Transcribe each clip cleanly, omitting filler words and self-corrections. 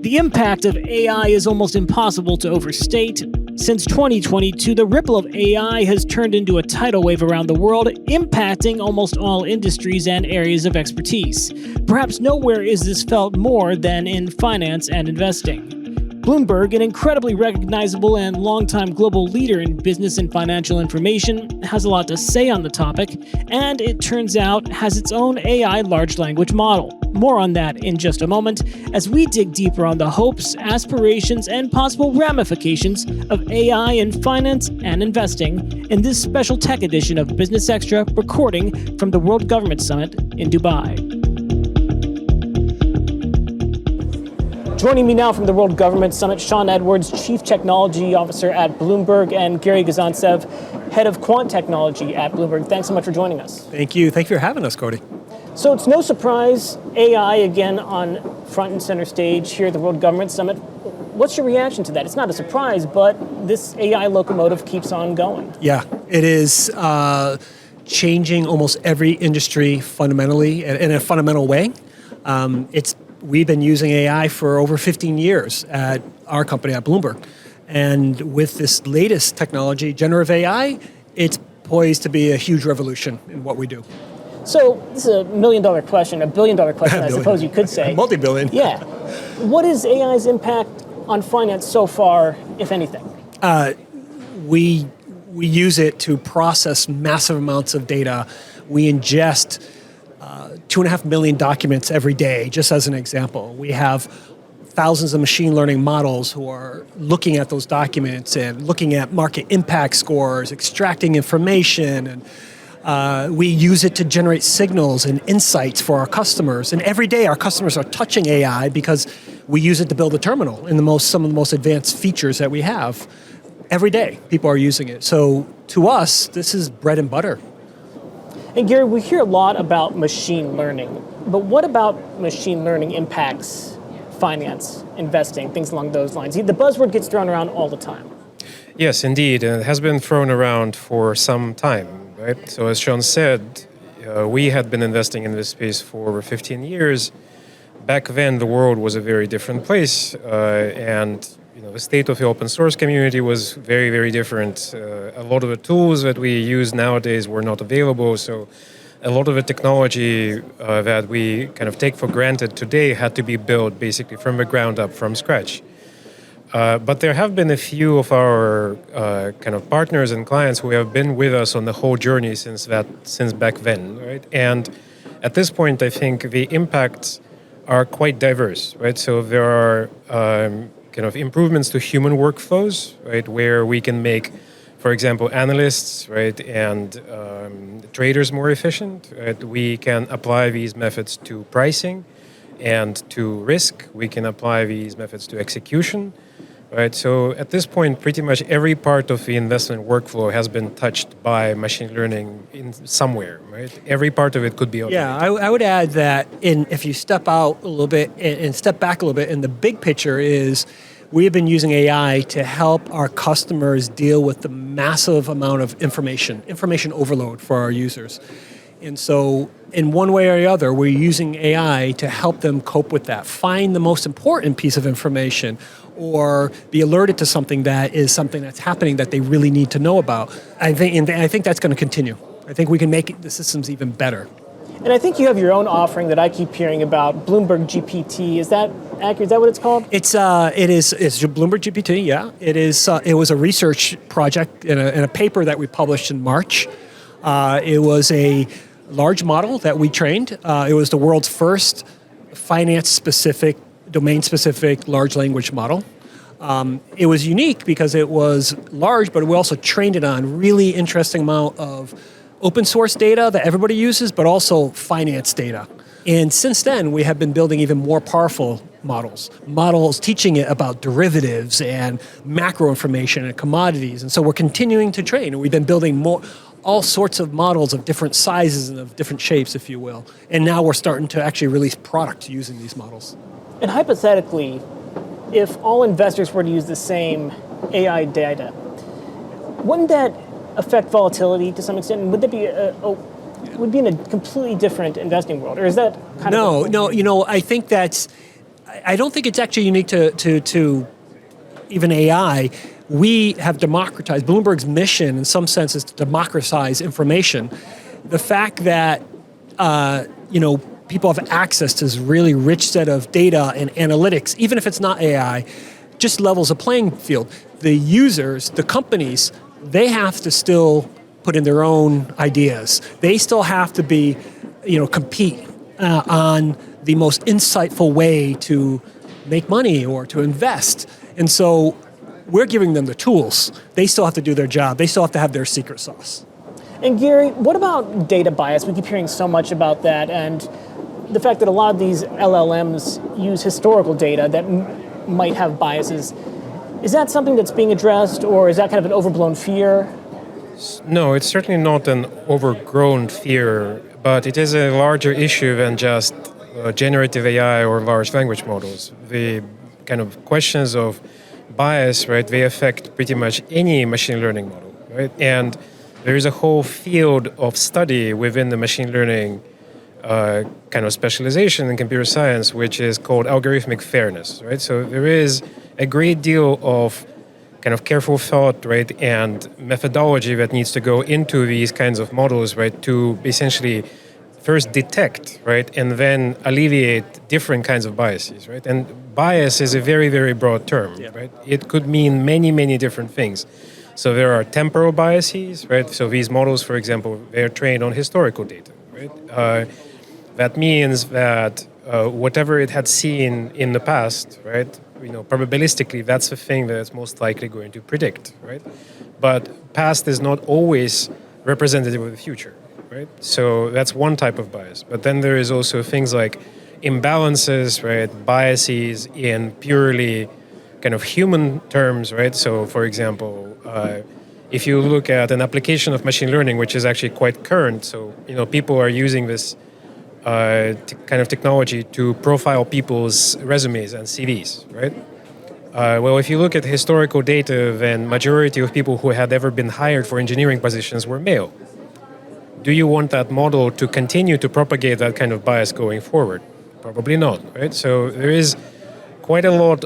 The impact of AI is almost impossible to overstate. Since 2022, the ripple of AI has turned into a tidal wave around the world, impacting almost all industries and areas of expertise. Perhaps nowhere is this felt more than in finance and investing. Bloomberg, an incredibly recognizable and longtime global leader in business and financial information, has a lot to say on the topic, and it turns out has its own AI large language model. More on that in just a moment, as we dig deeper on the hopes, aspirations, and possible ramifications of AI in finance and investing in this special tech edition of Business Extra, recording from the World Government Summit in Dubai. Joining me now from the World Government Summit, Shawn Edwards, Chief Technology Officer at Bloomberg, and Gary Kazantsev, Head of Quant Technology at Bloomberg. Thanks so much for joining us. Thank you. Thank you for having us, Cody. So it's no surprise, AI again on front and center stage here at the World Government Summit. What's your reaction to that? It's not a surprise, but this AI locomotive keeps on going. Yeah, it is changing almost every industry fundamentally, in a fundamental way. We've been using AI for over 15 years at our company, at Bloomberg. And with this latest technology, generative AI, it's poised to be a huge revolution in what we do. So this is $1 million question, $1 billion question, I suppose you could say. Multi-billion. Yeah. What is AI's impact on finance so far, if anything? We use it to process massive amounts of data. We ingest 2.5 million documents every day, just as an example. We have thousands of machine learning models who are looking at those documents and looking at market impact scores, extracting information, and we use it to generate signals and insights for our customers. And every day our customers are touching AI because we use it to build a terminal in some of the most advanced features that we have. Every day people are using it. So to us, this is bread and butter. And Gary, we hear a lot about machine learning, but what about machine learning impacts finance, investing, things along those lines? The buzzword gets thrown around all the time. Yes, indeed. It has been thrown around for some time, right? So as Shawn said, we had been investing in this space for over 15 years. Back then, the world was a very different place, and the state of the open source community was very, very different. A lot of the tools that we use nowadays were not available, so a lot of the technology that we kind of take for granted today had to be built basically from the ground up, from scratch. But there have been a few of our kind of partners and clients who have been with us on the whole journey since back then, right? And at this point, I think the impacts are quite diverse, right? So there are kind of improvements to human workflows, right, where we can make, for example, analysts, right, and traders more efficient. Right? We can apply these methods to pricing and to risk. We can apply these methods to execution, right? So at this point, pretty much every part of the investment workflow has been touched by machine learning in somewhere, right? Every part of it could be automated. Yeah, I would add that if you step out a little bit and step back a little bit, and the big picture is we have been using AI to help our customers deal with the massive amount of information overload for our users. And so in one way or the other, we're using AI to help them cope with that, find the most important piece of information, or be alerted to something that's happening that they really need to know about. I think that's going to continue. I think we can make the systems even better. And I think you have your own offering that I keep hearing about, Bloomberg GPT. Is that accurate? Is that what it's called? It's Bloomberg GPT. Yeah, it is. It was a research project in a paper that we published in March. It was a large model that we trained. It was the world's first finance-specific, domain-specific large language model. It was unique because it was large, but we also trained it on really interesting amount of open source data that everybody uses, but also finance data. And since then, we have been building even more powerful models teaching it about derivatives and macro information and commodities. And so we're continuing to train. And we've been building all sorts of models of different sizes and of different shapes, if you will. And now we're starting to actually release product using these models. And hypothetically, if all investors were to use the same AI data, wouldn't that affect volatility to some extent? Would that be would be in a completely different investing world, or is that kind of? No. I think that's I don't think it's actually unique to even AI. We have democratized, Bloomberg's mission in some sense is to democratize information. The fact that, people have access to this really rich set of data and analytics, even if it's not AI, just levels a playing field. The users, the companies, they have to still put in their own ideas. They still have to be, compete on the most insightful way to make money or to invest. And so we're giving them the tools. They still have to do their job. They still have to have their secret sauce. And Gary, what about data bias? We keep hearing so much about that, and the fact that a lot of these LLMs use historical data that might have biases. Is that something that's being addressed, or is that kind of an overblown fear? No, it's certainly not an overgrown fear, but it is a larger issue than just generative AI or large language models. The kind of questions of bias, right, they affect pretty much any machine learning model, right? And there is a whole field of study within the machine learning kind of specialization in computer science, which is called algorithmic fairness, right? So there is a great deal of kind of careful thought, right, and methodology that needs to go into these kinds of models, right, to essentially first detect, right, and then alleviate different kinds of biases, right? And bias is a very, very broad term, right? It could mean many, many different things. So there are temporal biases, right? So these models, for example, they are trained on historical data, right? That means that whatever it had seen in the past, right, probabilistically, that's the thing that it's most likely going to predict, right? But past is not always representative of the future, right? So that's one type of bias. But then there is also things like imbalances, right, biases in purely kind of human terms, right? So, for example, if you look at an application of machine learning, which is actually quite current, so people are using this kind of technology to profile people's resumes and CVs, right? Well, if you look at historical data, then majority of people who had ever been hired for engineering positions were male. Do you want that model to continue to propagate that kind of bias going forward? Probably not, right? So there is quite a lot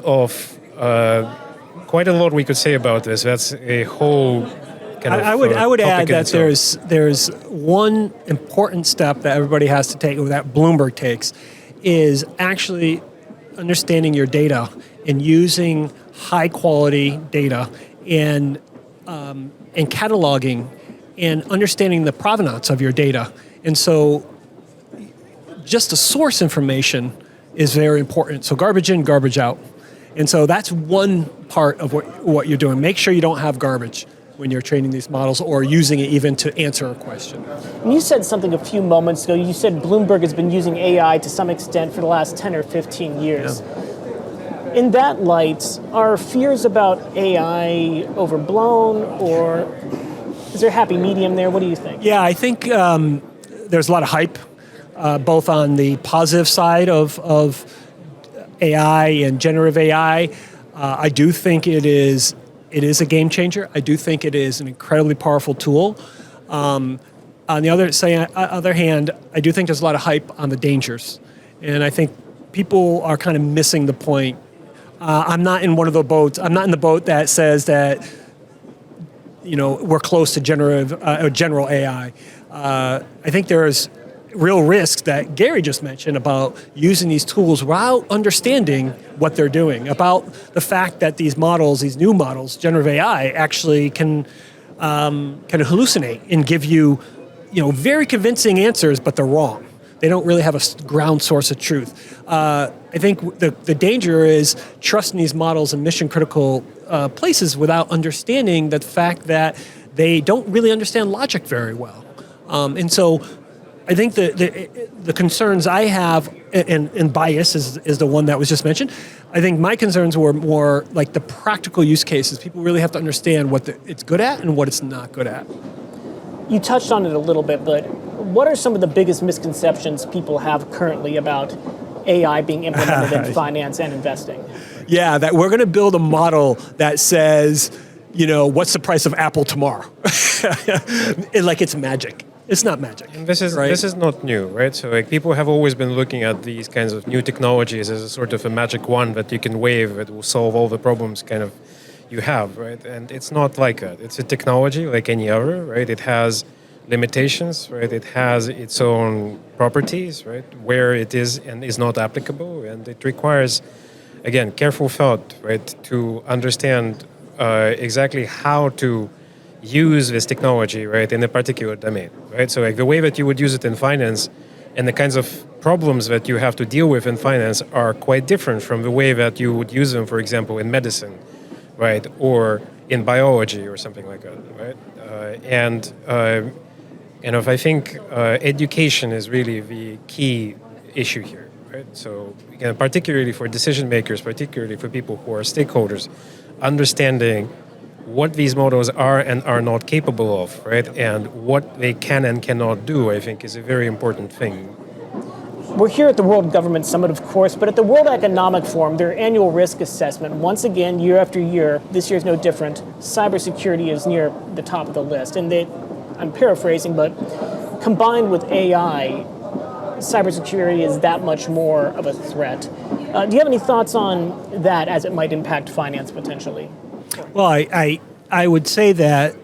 we could say about this. That's a whole kind of I would add that itself. there's one important step that everybody has to take, or that Bloomberg takes, is actually understanding your data and using high quality data and cataloging and understanding the provenance of your data. And so just the source information is very important. So garbage in, garbage out. And so that's one part of what you're doing. Make sure you don't have garbage when you're training these models or using it even to answer a question. And you said something a few moments ago. You said Bloomberg has been using AI to some extent for the last 10 or 15 years. Yeah. In that light, are fears about AI overblown, or is there a happy medium there? What do you think? Yeah, I think there's a lot of hype, both on the positive side of AI and generative AI. I do think it is a game changer. I do think it is an incredibly powerful tool. On the other hand, I do think there's a lot of hype on the dangers. And I think people are kind of missing the point. I'm not in one of the boats. I'm not in the boat that says that we're close to general AI. I think there's real risks that Gary just mentioned about using these tools without understanding what they're doing, about the fact that these models, these new models, generative AI, actually can hallucinate and give you, very convincing answers, but they're wrong. They don't really have a ground source of truth. I think the danger is trusting these models in mission critical places without understanding the fact that they don't really understand logic very well. And so I think the concerns I have, and bias is the one that was just mentioned. I think my concerns were more like the practical use cases. People really have to understand what it's good at and what it's not good at. You touched on it a little bit, but what are some of the biggest misconceptions people have currently about AI being implemented in finance and investing? Yeah, that we're going to build a model that says, what's the price of Apple tomorrow? Like it's magic. It's not magic. And this is right? this is not new, right? So like people have always been looking at these kinds of new technologies as a sort of a magic wand that you can wave that will solve all the problems kind of you have, right? And it's not like that. It's a technology like any other, right? It has limitations, right? It has its own properties, right? Where it is and is not applicable, and it requires, again, careful thought, right? To understand exactly how to use this technology, right, in a particular domain, right? So like the way that you would use it in finance and the kinds of problems that you have to deal with in finance are quite different from the way that you would use them, for example, in medicine, right, or in biology or something like that, right? If I think education is really the key issue here, right? So again, particularly for decision makers, particularly for people who are stakeholders, understanding what these models are and are not capable of, right? And what they can and cannot do, I think, is a very important thing. We're here at the World Government Summit, of course, but at the World Economic Forum, their annual risk assessment, once again, year after year, this year is no different, cybersecurity is near the top of the list. And I'm paraphrasing, but combined with AI, cybersecurity is that much more of a threat. Do you have any thoughts on that as it might impact finance potentially? Well, I would say that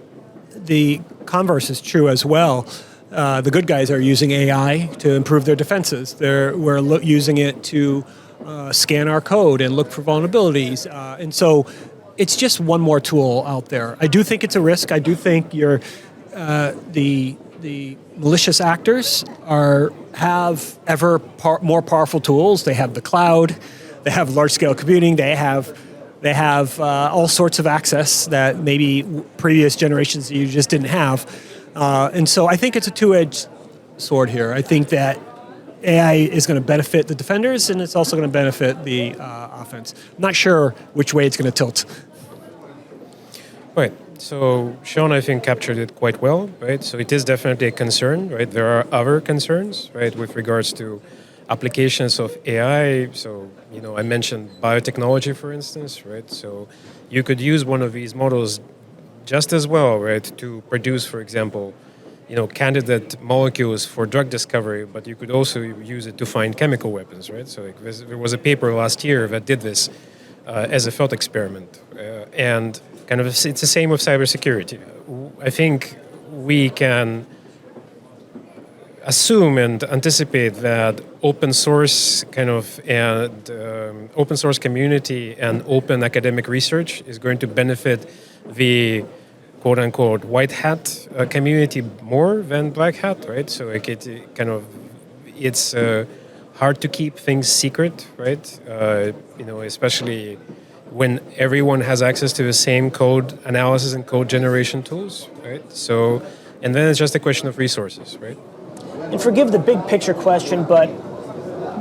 the converse is true as well. The good guys are using AI to improve their defenses. We're using it to scan our code and look for vulnerabilities. And so it's just one more tool out there. I do think it's a risk. I do think the malicious actors have ever more powerful tools. They have the cloud. They have large-scale computing. They have all sorts of access that maybe previous generations you just didn't have. And so I think it's a two-edged sword here. I think that AI is going to benefit the defenders, and it's also going to benefit the offense. I'm not sure which way it's going to tilt. Right. So Shawn, I think, captured it quite well, right? So it is definitely a concern, right? There are other concerns, right, with regards to applications of AI. So, I mentioned biotechnology, for instance, right? So you could use one of these models just as well, right, to produce, for example, candidate molecules for drug discovery, but you could also use it to find chemical weapons, right? So there was a paper last year that did this as a thought experiment. And kind of it's the same with cybersecurity. I think we can assume and anticipate that open source open source community and open academic research is going to benefit the quote unquote white hat community more than black hat, right? So it's hard to keep things secret, right? Especially when everyone has access to the same code analysis and code generation tools, right? So, and then it's just a question of resources, right? And forgive the big picture question, but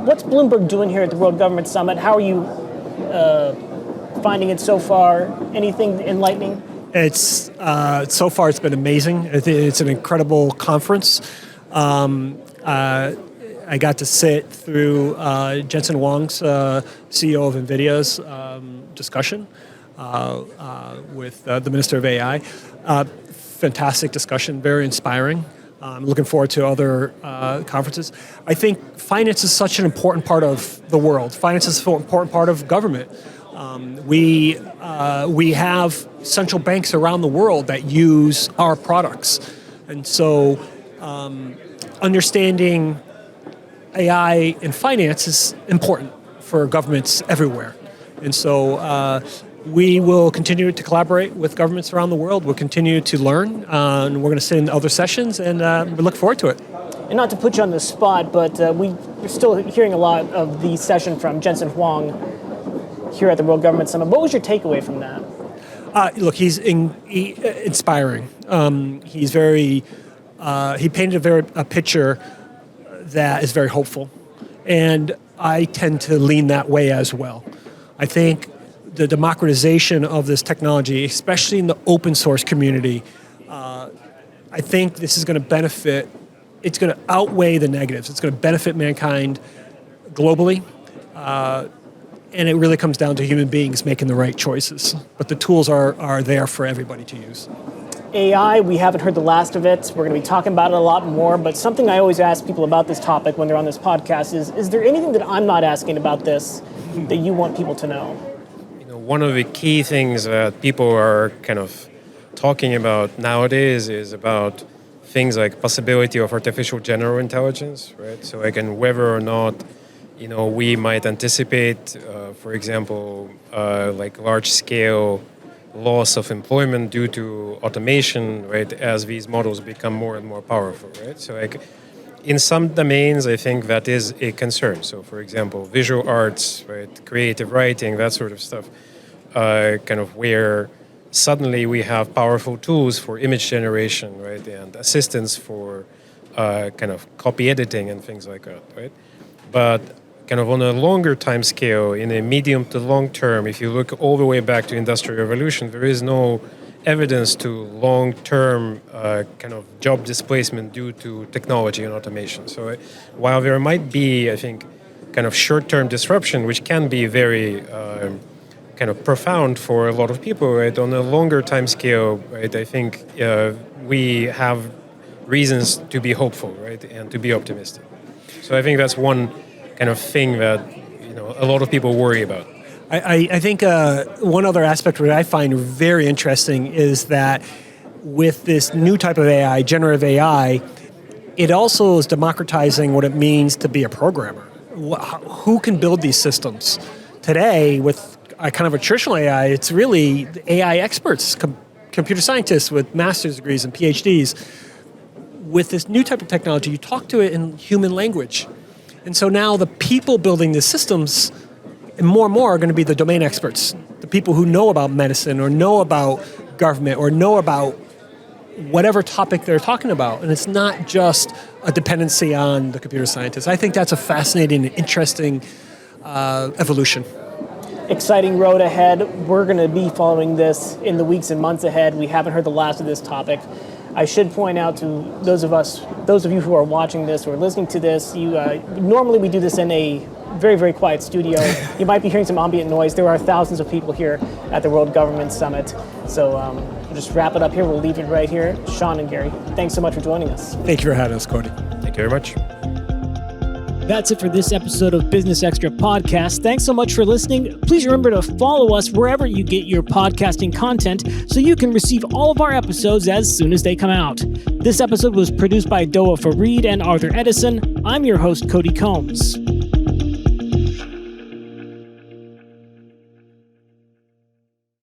what's Bloomberg doing here at the World Government Summit? How are you finding it so far? Anything enlightening? It's so far it's been amazing. It's an incredible conference. I got to sit through Jensen Huang's CEO of NVIDIA's discussion with the Minister of AI. Fantastic discussion, very inspiring. I'm looking forward to other conferences. I think finance is such an important part of the world. Finance is an important part of government. We have central banks around the world that use our products. And so understanding AI in finance is important for governments everywhere. And so we will continue to collaborate with governments around the world. We'll continue to learn, and we're going to sit in other sessions, and we look forward to it. And not to put you on the spot, but we're still hearing a lot of the session from Jensen Huang here at the World Government Summit. What was your takeaway from that? Look, he's inspiring. He's very. He painted a picture that is very hopeful, and I tend to lean that way as well. I think the democratization of this technology, especially in the open source community, I think this is going to benefit. It's going to outweigh the negatives. It's going to benefit mankind globally. And it really comes down to human beings making the right choices. But the tools are there for everybody to use. AI, we haven't heard the last of it. We're going to be talking about it a lot more, but something I always ask people about this topic when they're on this podcast is there anything that I'm not asking about this that you want people to know? One of the key things that people are kind of talking about nowadays is about things like possibility of artificial general intelligence, right? So and whether or not, we might anticipate, for example, like large-scale loss of employment due to automation, right, as these models become more and more powerful, right? So in some domains, I think that is a concern. So for example, visual arts, right, creative writing, that sort of stuff, kind of where suddenly we have powerful tools for image generation, right, and assistance for kind of copy editing and things like that, right? But kind of on a longer time scale, in a medium to long term, if you look all the way back to Industrial Revolution, there is no evidence to long-term kind of job displacement due to technology and automation. So while there might be, I think, kind of short-term disruption, which can be very kind of profound for a lot of people, right, on a longer time scale, right, I think we have reasons to be hopeful, right, and to be optimistic. So I think that's one kind of thing that a lot of people worry about. I think one other aspect that I find very interesting is that with this new type of AI, generative AI, it also is democratizing what it means to be a programmer. Who can build these systems? Today, with a kind of a traditional AI, it's really AI experts, computer scientists with master's degrees and PhDs. With this new type of technology, you talk to it in human language. And so now the people building the systems, and more are going to be the domain experts, the people who know about medicine or know about government or know about whatever topic they're talking about. And it's not just a dependency on the computer scientists. I think that's a fascinating and interesting evolution. Exciting road ahead. We're going to be following this in the weeks and months ahead. We haven't heard the last of this topic. I should point out to those of you who are watching this or listening to this, normally we do this in a very, very quiet studio. You might be hearing some ambient noise. There are thousands of people here at the World Government Summit. So we'll just wrap it up here. We'll leave it right here. Shawn and Gary, thanks so much for joining us. Thank you for having us, Cody. Thank you very much. That's it for this episode of Business Extra Podcast. Thanks so much for listening. Please remember to follow us wherever you get your podcasting content so you can receive all of our episodes as soon as they come out. This episode was produced by Doa Fareed and Arthur Edison. I'm your host, Cody Combs.